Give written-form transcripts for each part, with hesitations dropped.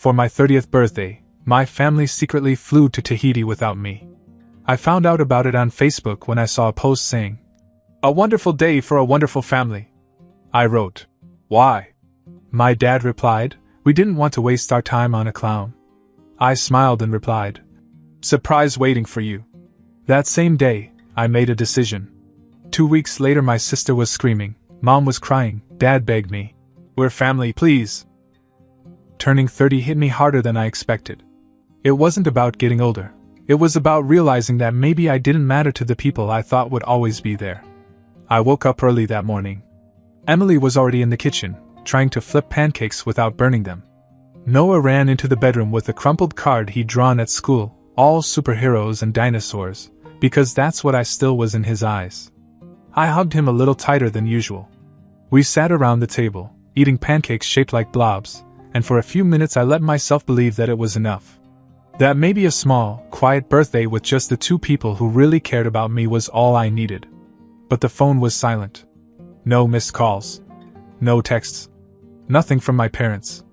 For my 30th birthday, my family secretly flew to Tahiti without me. I found out about it on Facebook when I saw a post saying, "A wonderful day for a wonderful family." I wrote, "Why?" My dad replied, "We didn't want to waste our time on a clown." I smiled and replied, "Surprise waiting for you." That same day, I made a decision. 2 weeks later, my sister was screaming, Mom was crying, Dad begged me, "We're family, please." Turning 30 hit me harder than I expected. It wasn't about getting older. It was about realizing that maybe I didn't matter to the people I thought would always be there. I woke up early that morning. Emily was already in the kitchen, trying to flip pancakes without burning them. Noah ran into the bedroom with a crumpled card he'd drawn at school, all superheroes and dinosaurs, because that's what I still was in his eyes. I hugged him a little tighter than usual. We sat around the table, eating pancakes shaped like blobs, and for a few minutes I let myself believe that it was enough. That maybe a small, quiet birthday with just the two people who really cared about me was all I needed. But the phone was silent. No missed calls. No texts. Nothing from my parents.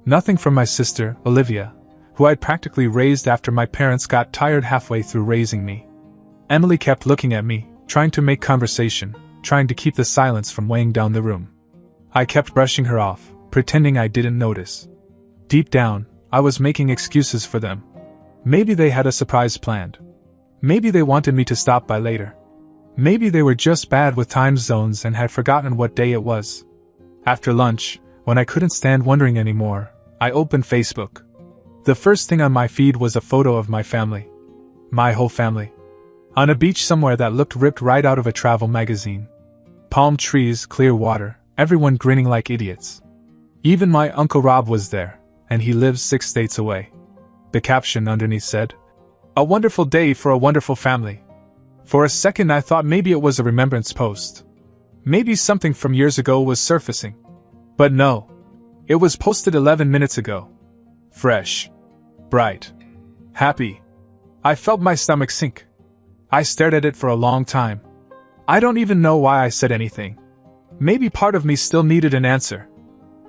Nothing from my sister, Olivia, who I'd practically raised after my parents got tired halfway through raising me. Emily kept looking at me, trying to make conversation, trying to keep the silence from weighing down the room. I kept brushing her off, pretending I didn't notice. Deep down, I was making excuses for them. Maybe they had a surprise planned. Maybe they wanted me to stop by later. Maybe they were just bad with time zones and had forgotten what day it was. After lunch, when I couldn't stand wondering anymore, I opened Facebook. The first thing on my feed was a photo of my family. My whole family. On a beach somewhere that looked ripped right out of a travel magazine. Palm trees, clear water, everyone grinning like idiots. Even my Uncle Rob was there, and he lives 6 states away. The caption underneath said, "A wonderful day for a wonderful family." For a second I thought maybe it was a remembrance post. Maybe something from years ago was surfacing. But no. It was posted 11 minutes ago. Fresh. Bright. Happy. I felt my stomach sink. I stared at it for a long time. I don't even know why I said anything. Maybe part of me still needed an answer.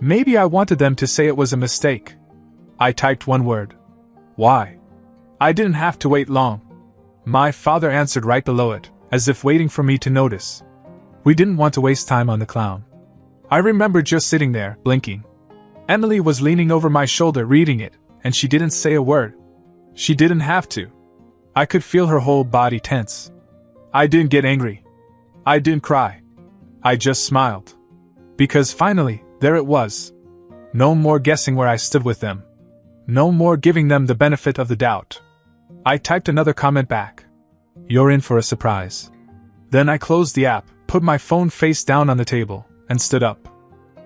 Maybe I wanted them to say it was a mistake. I typed one word. Why? I didn't have to wait long. My father answered right below it, as if waiting for me to notice. We didn't want to waste time on the clown. I remember just sitting there, blinking. Emily was leaning over my shoulder reading it, and she didn't say a word. She didn't have to. I could feel her whole body tense. I didn't get angry. I didn't cry. I just smiled. Because finally, there it was. No more guessing where I stood with them. No more giving them the benefit of the doubt. I typed another comment back. "You're in for a surprise." Then I closed the app, put my phone face down on the table, and stood up.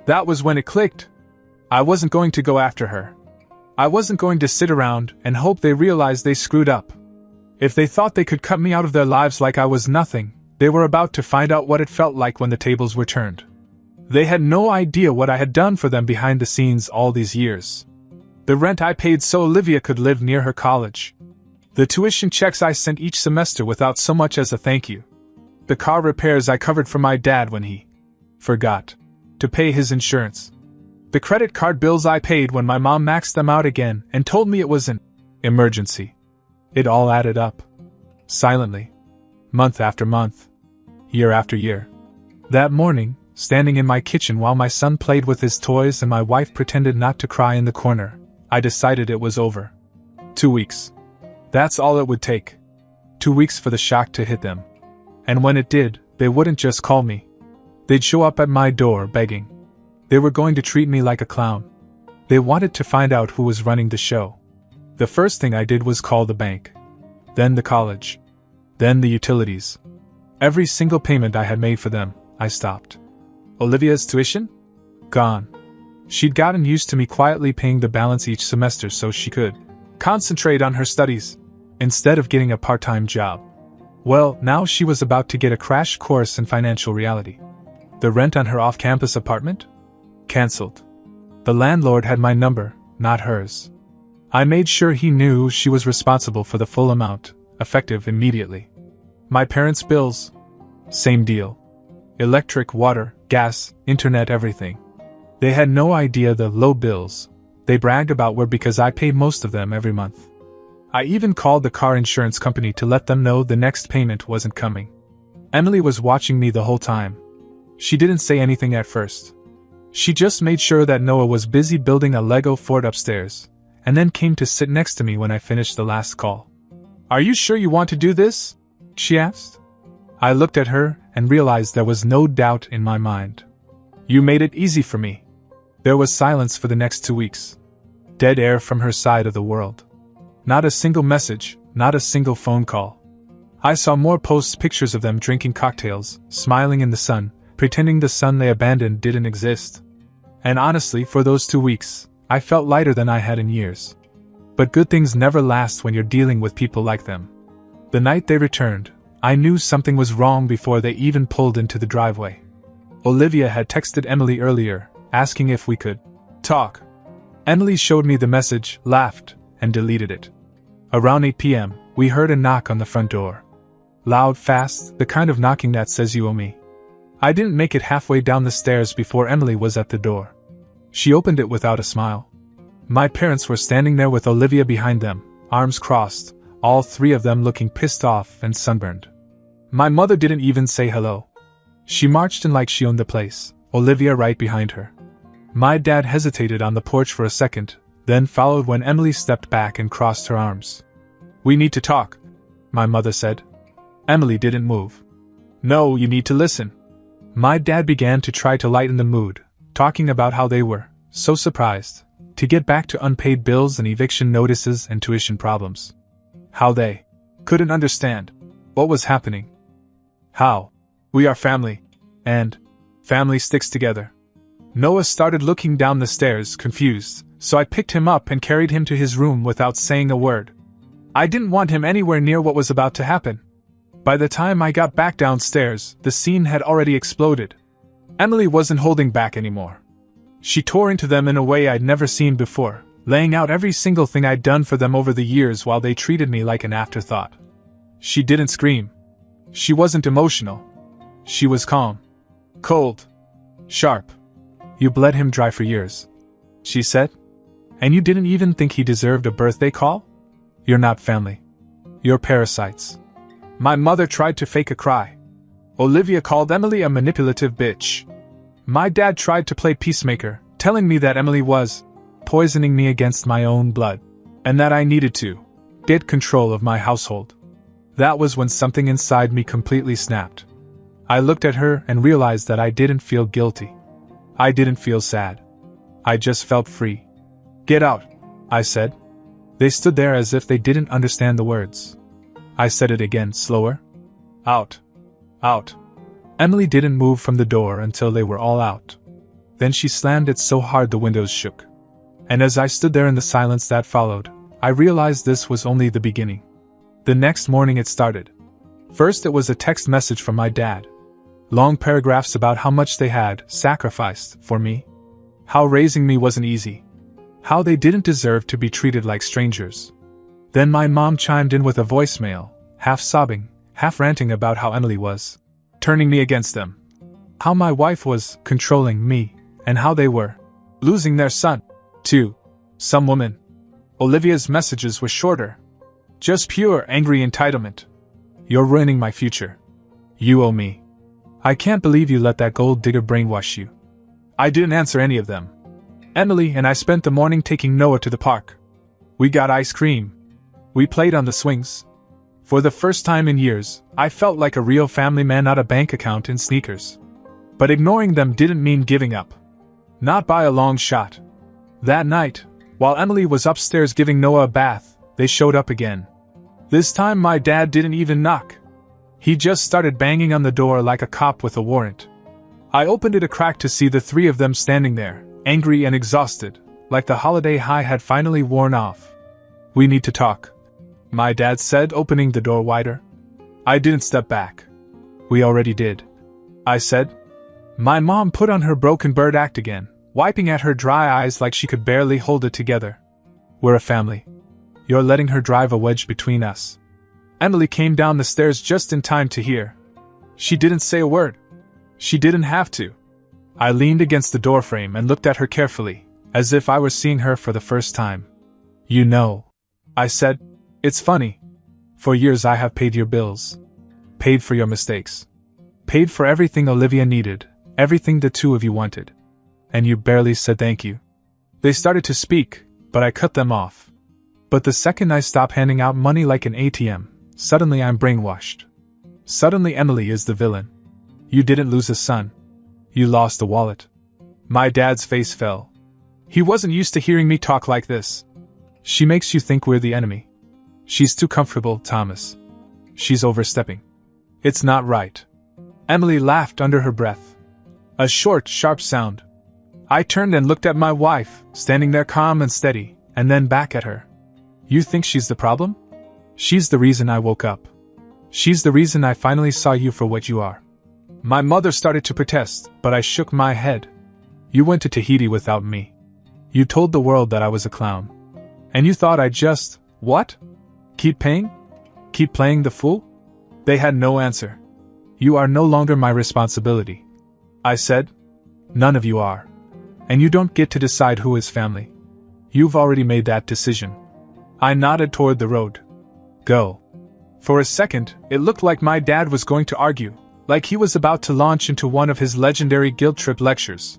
That was when it clicked. I wasn't going to go after her. I wasn't going to sit around and hope they realized they screwed up. If they thought they could cut me out of their lives like I was nothing, they were about to find out what it felt like when the tables were turned. They had no idea what I had done for them behind the scenes all these years. The rent I paid so Olivia could live near her college. The tuition checks I sent each semester without so much as a thank you. The car repairs I covered for my dad when he forgot to pay his insurance. The credit card bills I paid when my mom maxed them out again and told me it was an emergency. It all added up. Silently. Month after month. Year after year. That morning, standing in my kitchen while my son played with his toys and my wife pretended not to cry in the corner, I decided it was over. 2 weeks. That's all it would take. 2 weeks for the shock to hit them. And when it did, they wouldn't just call me. They'd show up at my door begging. They were going to treat me like a clown. They wanted to find out who was running the show. The first thing I did was call the bank. Then the college. Then the utilities. Every single payment I had made for them, I stopped. Olivia's tuition? Gone. She'd gotten used to me quietly paying the balance each semester so she could concentrate on her studies, instead of getting a part-time job. Well, now she was about to get a crash course in financial reality. The rent on her off-campus apartment? Cancelled. The landlord had my number, not hers. I made sure he knew she was responsible for the full amount, effective immediately. My parents' bills? Same deal. Electric, water, gas, internet, everything. They had no idea the low bills, They bragged about were because I paid most of them every month. I even called the car insurance company to let them know the next payment wasn't coming. Emily was watching me the whole time. She didn't say anything at first. She just made sure that Noah was busy building a Lego fort upstairs, and then came to sit next to me when I finished the last call. "Are you sure you want to do this?" she asked. I looked at her and realized there was no doubt in my mind. "You made it easy for me." There was silence for the next 2 weeks. Dead air from her side of the world. Not a single message, not a single phone call. I saw more posts, pictures of them drinking cocktails, smiling in the sun, pretending the son they abandoned didn't exist. And honestly, for those 2 weeks, I felt lighter than I had in years. But good things never last when you're dealing with people like them. The night they returned, I knew something was wrong before they even pulled into the driveway. Olivia had texted Emily earlier, asking if we could talk. Emily showed me the message, laughed, and deleted it. Around 8 p.m., we heard a knock on the front door. Loud, fast, the kind of knocking that says you owe me. I didn't make it halfway down the stairs before Emily was at the door. She opened it without a smile. My parents were standing there with Olivia behind them, arms crossed, all three of them looking pissed off and sunburned. My mother didn't even say hello. She marched in like she owned the place, Olivia right behind her. My dad hesitated on the porch for a second, then followed when Emily stepped back and crossed her arms. "We need to talk," my mother said. Emily didn't move. "No, you need to listen." My dad began to try to lighten the mood, talking about how they were so surprised to get back to unpaid bills and eviction notices and tuition problems. How they couldn't understand what was happening. How we are family, and family sticks together. Noah started looking down the stairs, confused, so I picked him up and carried him to his room without saying a word. I didn't want him anywhere near what was about to happen. By the time I got back downstairs, the scene had already exploded. Emily wasn't holding back anymore. She tore into them in a way I'd never seen before, laying out every single thing I'd done for them over the years while they treated me like an afterthought. She didn't scream. She wasn't emotional. She was calm. Cold. Sharp. "You bled him dry for years," she said. "And you didn't even think he deserved a birthday call? You're not family. You're parasites." My mother tried to fake a cry. Olivia called Emily a manipulative bitch. My dad tried to play peacemaker, telling me that Emily was poisoning me against my own blood, and that I needed to get control of my household. That was when something inside me completely snapped. I looked at her and realized that I didn't feel guilty. I didn't feel sad. I just felt free. "Get out," I said. They stood there as if they didn't understand the words. I said it again, slower. "Out. Out." Emily didn't move from the door until they were all out. Then she slammed it so hard the windows shook. And as I stood there in the silence that followed, I realized this was only the beginning. The next morning it started. First it was a text message from my dad. Long paragraphs about how much they had sacrificed for me. How raising me wasn't easy. How they didn't deserve to be treated like strangers. Then my mom chimed in with a voicemail, half sobbing, half ranting about how Emily was turning me against them. How my wife was controlling me, and how they were losing their son to some woman. Olivia's messages were shorter. Just pure angry entitlement. "You're ruining my future. You owe me. I can't believe you let that gold digger brainwash you." I didn't answer any of them. Emily and I spent the morning taking Noah to the park. We got ice cream. We played on the swings. For the first time in years, I felt like a real family man, not a bank account in sneakers. But ignoring them didn't mean giving up. Not by a long shot. That night, while Emily was upstairs giving Noah a bath, they showed up again. This time my dad didn't even knock. He just started banging on the door like a cop with a warrant. I opened it a crack to see the three of them standing there, angry and exhausted, like the holiday high had finally worn off. "We need to talk," my dad said, opening the door wider. I didn't step back. "We already did," I said. My mom put on her broken bird act again, wiping at her dry eyes like she could barely hold it together. "We're a family. You're letting her drive a wedge between us." Emily came down the stairs just in time to hear. She didn't say a word. She didn't have to. I leaned against the doorframe and looked at her carefully, as if I were seeing her for the first time. "You know," I said, "it's funny. For years I have paid your bills. Paid for your mistakes. Paid for everything Olivia needed, everything the two of you wanted. And you barely said thank you." They started to speak, but I cut them off. But the second I stop handing out money like an ATM, suddenly I'm brainwashed. Suddenly Emily is the villain. "You didn't lose a son. You lost a wallet." My dad's face fell. He wasn't used to hearing me talk like this. "She makes you think we're the enemy. She's too comfortable, Thomas. She's overstepping. It's not right." Emily laughed under her breath. A short, sharp sound. I turned and looked at my wife, standing there calm and steady, and then back at her. "You think she's the problem? She's the reason I woke up. She's the reason I finally saw you for what you are." My mother started to protest, but I shook my head. "You went to Tahiti without me. You told the world that I was a clown. And you thought I'd just, what? Keep paying? Keep playing the fool?" They had no answer. "You are no longer my responsibility," I said. "None of you are. And you don't get to decide who is family. You've already made that decision." I nodded toward the road. "Go." For a second, it looked like my dad was going to argue, like he was about to launch into one of his legendary guilt trip lectures.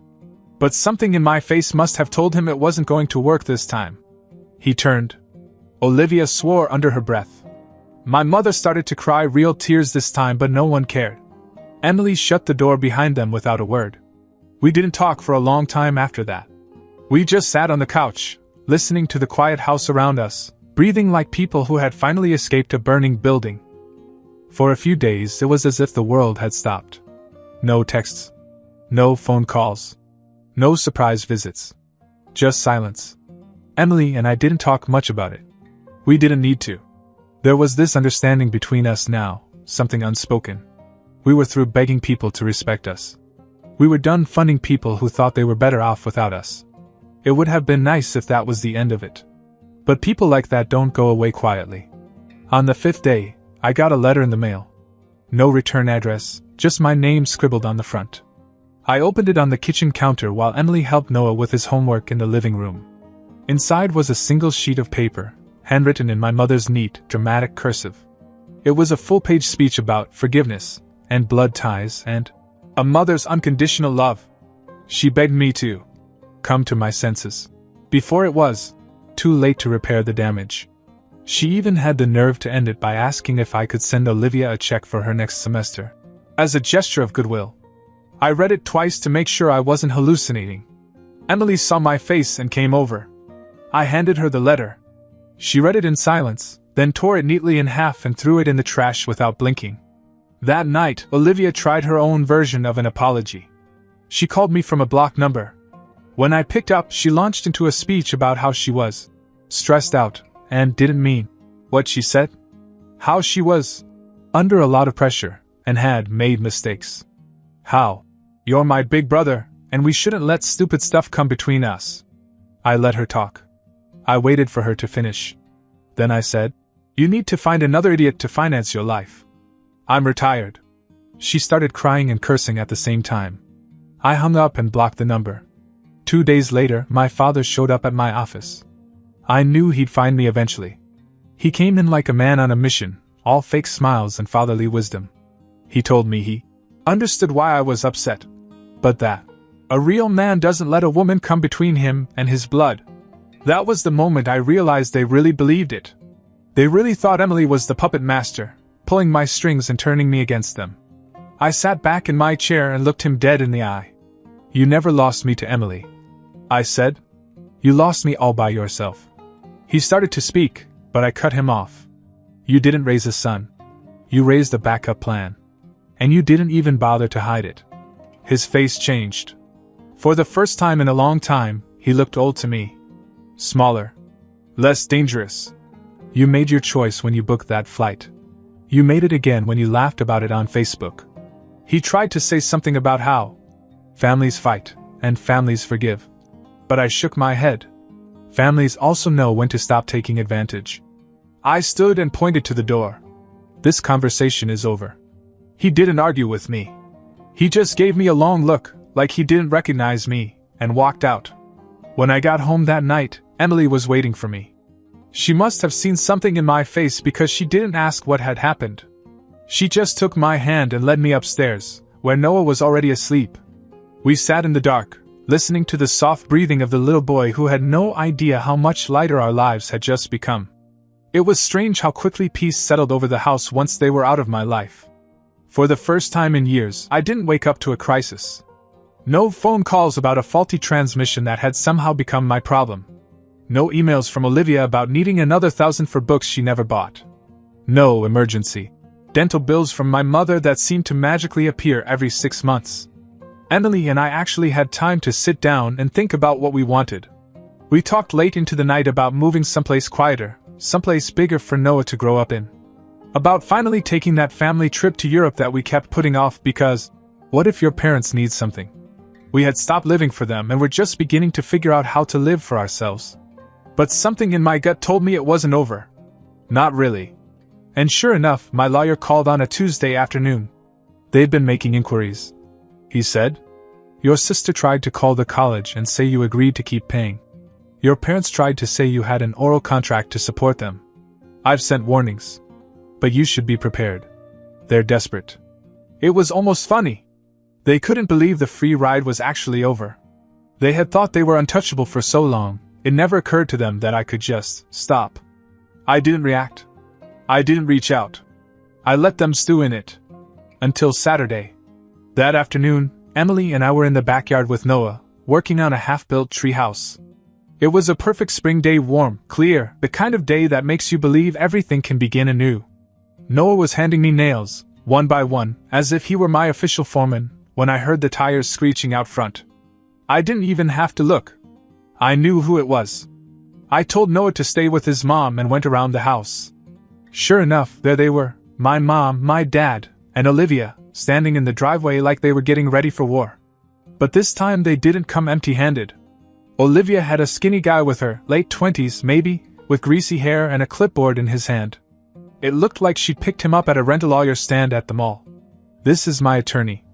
But something in my face must have told him it wasn't going to work this time. He turned. Olivia swore under her breath. My mother started to cry real tears this time, but no one cared. Emily shut the door behind them without a word. We didn't talk for a long time after that. We just sat on the couch, listening to the quiet house around us, breathing like people who had finally escaped a burning building. For a few days it was as if the world had stopped. No texts. No phone calls. No surprise visits. Just silence. Emily and I didn't talk much about it. We didn't need to. There was this understanding between us now, something unspoken. We were through begging people to respect us. We were done funding people who thought they were better off without us. It would have been nice if that was the end of it. But people like that don't go away quietly. On the 5th day, I got a letter in the mail. No return address, just my name scribbled on the front. I opened it on the kitchen counter while Emily helped Noah with his homework in the living room. Inside was a single sheet of paper, handwritten in my mother's neat, dramatic cursive. It was a full-page speech about forgiveness, and blood ties, and a mother's unconditional love. She begged me to come to my senses before it was too late to repair the damage. She even had the nerve to end it by asking if I could send Olivia a check for her next semester, as a gesture of goodwill. I read it twice to make sure I wasn't hallucinating. Emily saw my face and came over. I handed her the letter. She read it in silence, then tore it neatly in half and threw it in the trash without blinking. That night, Olivia tried her own version of an apology. She called me from a blocked number. When I picked up, she launched into a speech about how she was stressed out and didn't mean what she said. How she was under a lot of pressure and had made mistakes. How you're my big brother and we shouldn't let stupid stuff come between us. I let her talk. I waited for her to finish. Then I said, "You need to find another idiot to finance your life. I'm retired." She started crying and cursing at the same time. I hung up and blocked the number. 2 days later, my father showed up at my office. I knew he'd find me eventually. He came in like a man on a mission, all fake smiles and fatherly wisdom. He told me he understood why I was upset, but that a real man doesn't let a woman come between him and his blood. That was the moment I realized they really believed it. They really thought Emily was the puppet master, pulling my strings and turning me against them. I sat back in my chair and looked him dead in the eye. "You never lost me to Emily," I said. "You lost me all by yourself." He started to speak, but I cut him off. "You didn't raise a son. You raised a backup plan. And you didn't even bother to hide it." His face changed. For the first time in a long time, he looked old to me. Smaller. Less dangerous. "You made your choice when you booked that flight. You made it again when you laughed about it on Facebook." He tried to say something about how families fight, and families forgive. But I shook my head. Families also know when to stop taking advantage. I stood and pointed to the door. "This conversation is over." He didn't argue with me. He just gave me a long look, like he didn't recognize me, and walked out. When I got home that night, Emily was waiting for me. She must have seen something in my face because she didn't ask what had happened. She just took my hand and led me upstairs, where Noah was already asleep. We sat in the dark, listening to the soft breathing of the little boy who had no idea how much lighter our lives had just become. It was strange how quickly peace settled over the house once they were out of my life. For the first time in years, I didn't wake up to a crisis. No phone calls about a faulty transmission that had somehow become my problem. No emails from Olivia about needing another 1,000 for books she never bought. No emergency dental bills from my mother that seemed to magically appear every 6 months. Emily and I actually had time to sit down and think about what we wanted. We talked late into the night about moving someplace quieter, someplace bigger for Noah to grow up in. About finally taking that family trip to Europe that we kept putting off because, what if your parents need something? We had stopped living for them and were just beginning to figure out how to live for ourselves. But something in my gut told me it wasn't over. Not really. And sure enough, my lawyer called on a Tuesday afternoon. They'd been making inquiries. He said, "Your sister tried to call the college and say you agreed to keep paying. Your parents tried to say you had an oral contract to support them. I've sent warnings. But you should be prepared. They're desperate." It was almost funny. They couldn't believe the free ride was actually over. They had thought they were untouchable for so long, it never occurred to them that I could just stop. I didn't react. I didn't reach out. I let them stew in it. Until Saturday. That afternoon, Emily and I were in the backyard with Noah, working on a half-built treehouse. It was a perfect spring day, warm, clear, the kind of day that makes you believe everything can begin anew. Noah was handing me nails, one by one, as if he were my official foreman, when I heard the tires screeching out front. I didn't even have to look. I knew who it was. I told Noah to stay with his mom and went around the house. Sure enough, there they were, my mom, my dad, and Olivia, standing in the driveway like they were getting ready for war. But this time they didn't come empty-handed. Olivia had a skinny guy with her, late 20s maybe, with greasy hair and a clipboard in his hand. It looked like she'd picked him up at a rent-a-lawyer stand at the mall. "This is my attorney,"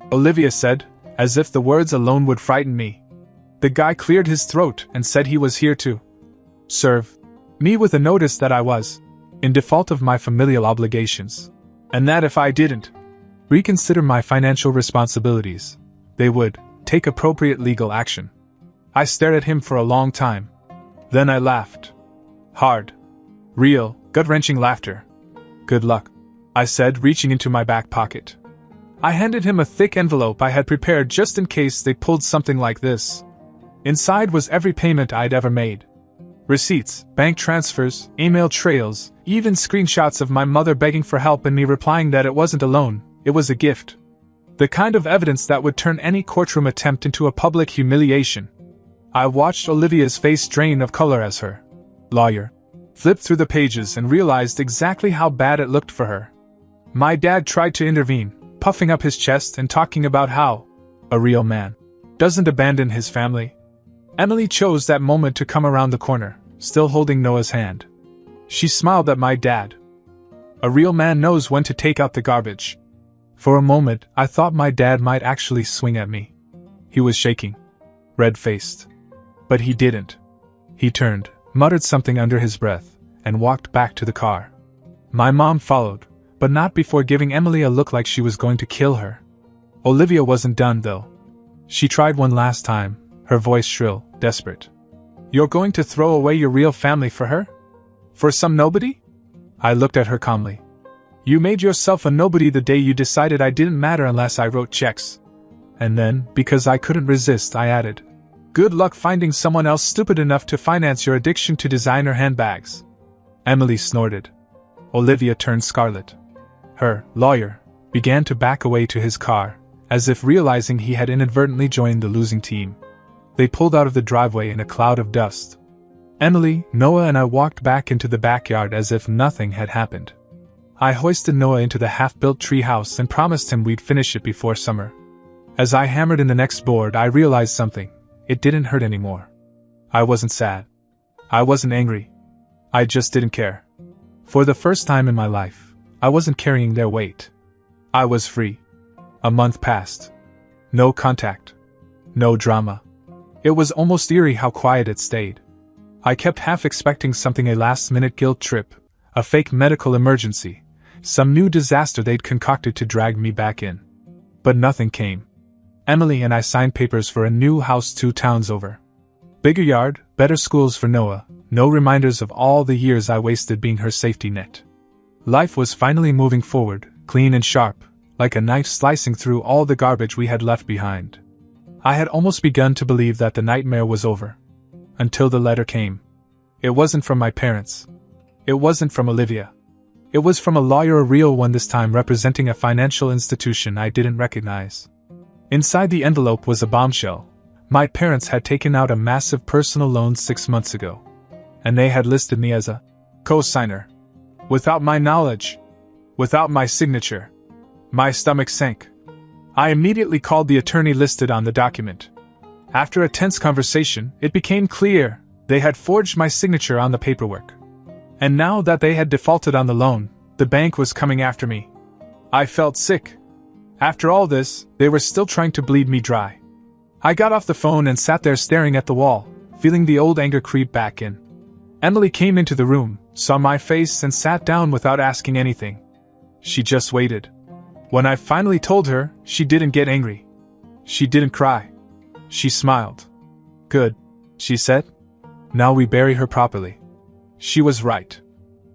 Olivia said, as if the words alone would frighten me. The guy cleared his throat and said he was here to serve me with a notice that I was in default of my familial obligations, and that if I didn't reconsider my financial responsibilities, they would take appropriate legal action. I stared at him for a long time. Then I laughed. Hard. Real, gut-wrenching laughter. "Good luck," I said, reaching into my back pocket. I handed him a thick envelope I had prepared just in case they pulled something like this. Inside was every payment I'd ever made. Receipts, bank transfers, email trails, even screenshots of my mother begging for help and me replying that it wasn't a loan, it was a gift. The kind of evidence that would turn any courtroom attempt into a public humiliation. I watched Olivia's face drain of color as her lawyer flipped through the pages and realized exactly how bad it looked for her. My dad tried to intervene, puffing up his chest and talking about how a real man doesn't abandon his family. Emily chose that moment to come around the corner, still holding Noah's hand. She smiled at my dad. A real man knows when to take out the garbage. For a moment, I thought my dad might actually swing at me. He was shaking, red-faced. But he didn't. He turned, muttered something under his breath, and walked back to the car. My mom followed, but not before giving Emily a look like she was going to kill her. Olivia wasn't done, though. She tried one last time, her voice shrill, desperate. "You're going to throw away your real family for her? For some nobody?" I looked at her calmly. "You made yourself a nobody the day you decided I didn't matter unless I wrote checks." And then, because I couldn't resist, I added, "Good luck finding someone else stupid enough to finance your addiction to designer handbags." Emily snorted. Olivia turned scarlet. Her lawyer began to back away to his car, as if realizing he had inadvertently joined the losing team. They pulled out of the driveway in a cloud of dust. Emily, Noah, and I walked back into the backyard as if nothing had happened. I hoisted Noah into the half-built treehouse and promised him we'd finish it before summer. As I hammered in the next board, I realized something. It didn't hurt anymore. I wasn't sad. I wasn't angry. I just didn't care. For the first time in my life, I wasn't carrying their weight. I was free. A month passed. No contact. No drama. It was almost eerie how quiet it stayed. I kept half expecting something, a last-minute guilt trip, a fake medical emergency, some new disaster they'd concocted to drag me back in. But nothing came. Emily and I signed papers for a new house 2 towns over. Bigger yard, better schools for Noah, no reminders of all the years I wasted being her safety net. Life was finally moving forward, clean and sharp, like a knife slicing through all the garbage we had left behind. I had almost begun to believe that the nightmare was over. Until the letter came. It wasn't from my parents. It wasn't from Olivia. It was from a lawyer, a real one this time, representing a financial institution I didn't recognize. Inside the envelope was a bombshell. My parents had taken out a massive personal loan 6 months ago. And they had listed me as a co-signer. Without my knowledge. Without my signature. My stomach sank. I immediately called the attorney listed on the document. After a tense conversation, it became clear they had forged my signature on the paperwork. And now that they had defaulted on the loan, the bank was coming after me. I felt sick. After all this, they were still trying to bleed me dry. I got off the phone and sat there staring at the wall, feeling the old anger creep back in. Emily came into the room, saw my face and sat down without asking anything. She just waited. When I finally told her, she didn't get angry. She didn't cry. She smiled. "Good," she said. "Now we bury her properly." She was right.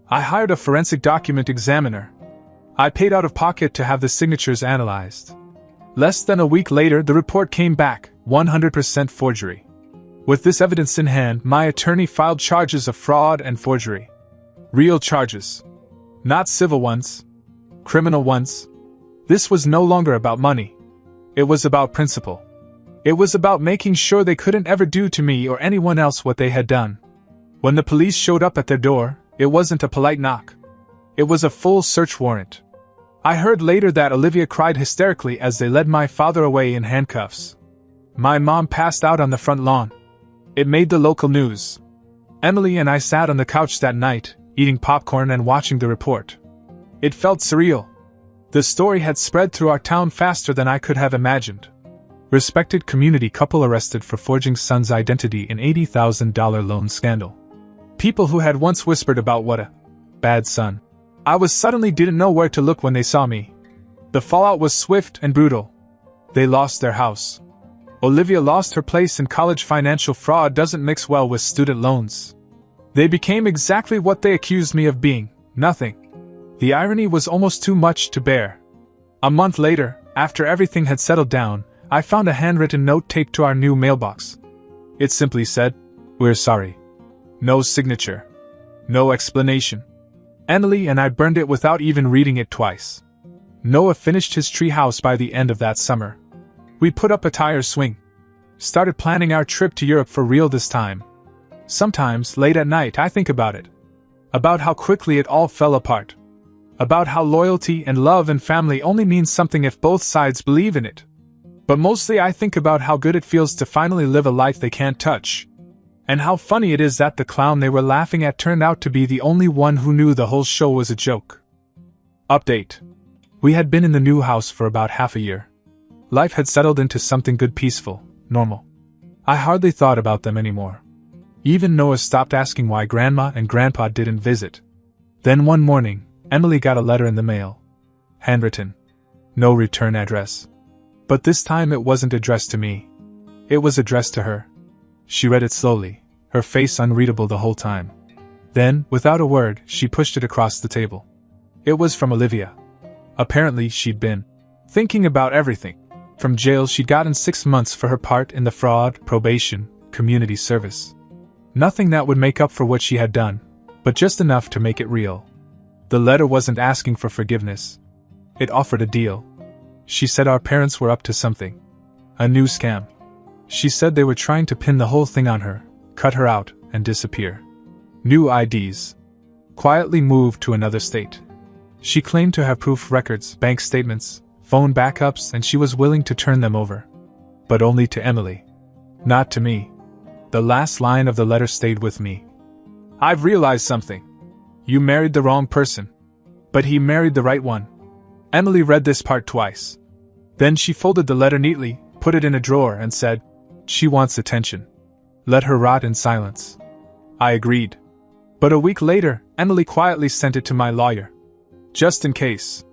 I hired a forensic document examiner. I paid out of pocket to have the signatures analyzed. Less than a week later, the report came back, 100% forgery. With this evidence in hand, my attorney filed charges of fraud and forgery. Real charges. Not civil ones. Criminal ones. This was no longer about money. It was about principle. It was about making sure they couldn't ever do to me or anyone else what they had done. When the police showed up at their door, it wasn't a polite knock. It was a full search warrant. I heard later that Olivia cried hysterically as they led my father away in handcuffs. My mom passed out on the front lawn. It made the local news. Emily and I sat on the couch that night, eating popcorn and watching the report. It felt surreal. The story had spread through our town faster than I could have imagined. Respected community couple arrested for forging son's identity in $80,000 loan scandal. People who had once whispered about what a bad son I was suddenly didn't know where to look when they saw me. The fallout was swift and brutal. They lost their house. Olivia lost her place in college. Financial fraud doesn't mix well with student loans. They became exactly what they accused me of being, nothing. The irony was almost too much to bear. A month later, after everything had settled down, I found a handwritten note taped to our new mailbox. It simply said, "We're sorry." No signature. No explanation. Emily and I burned it without even reading it twice. Noah finished his tree house by the end of that summer. We put up a tire swing. Started planning our trip to Europe for real this time. Sometimes, late at night, I think about it. About how quickly it all fell apart. About how loyalty and love and family only means something if both sides believe in it. But mostly I think about how good it feels to finally live a life they can't touch. And how funny it is that the clown they were laughing at turned out to be the only one who knew the whole show was a joke. Update. We had been in the new house for about half a year. Life had settled into something good, peaceful, normal. I hardly thought about them anymore. Even Noah stopped asking why Grandma and Grandpa didn't visit. Then one morning, Emily got a letter in the mail. Handwritten. No return address. But this time it wasn't addressed to me. It was addressed to her. She read it slowly, her face unreadable the whole time. Then, without a word, she pushed it across the table. It was from Olivia. Apparently she'd been thinking about everything. From jail she'd gotten 6 months for her part in the fraud, probation, community service. Nothing that would make up for what she had done, but just enough to make it real. The letter wasn't asking for forgiveness. It offered a deal. She said our parents were up to something. A new scam. She said they were trying to pin the whole thing on her, cut her out, and disappear. New IDs. Quietly moved to another state. She claimed to have proof records, bank statements, phone backups, and she was willing to turn them over. But only to Emily. Not to me. The last line of the letter stayed with me. I've realized something. You married the wrong person. But he married the right one. Emily read this part twice. Then she folded the letter neatly, put it in a drawer, and said, She wants attention. Let her rot in silence. I agreed. But a week later, Emily quietly sent it to my lawyer. Just in case.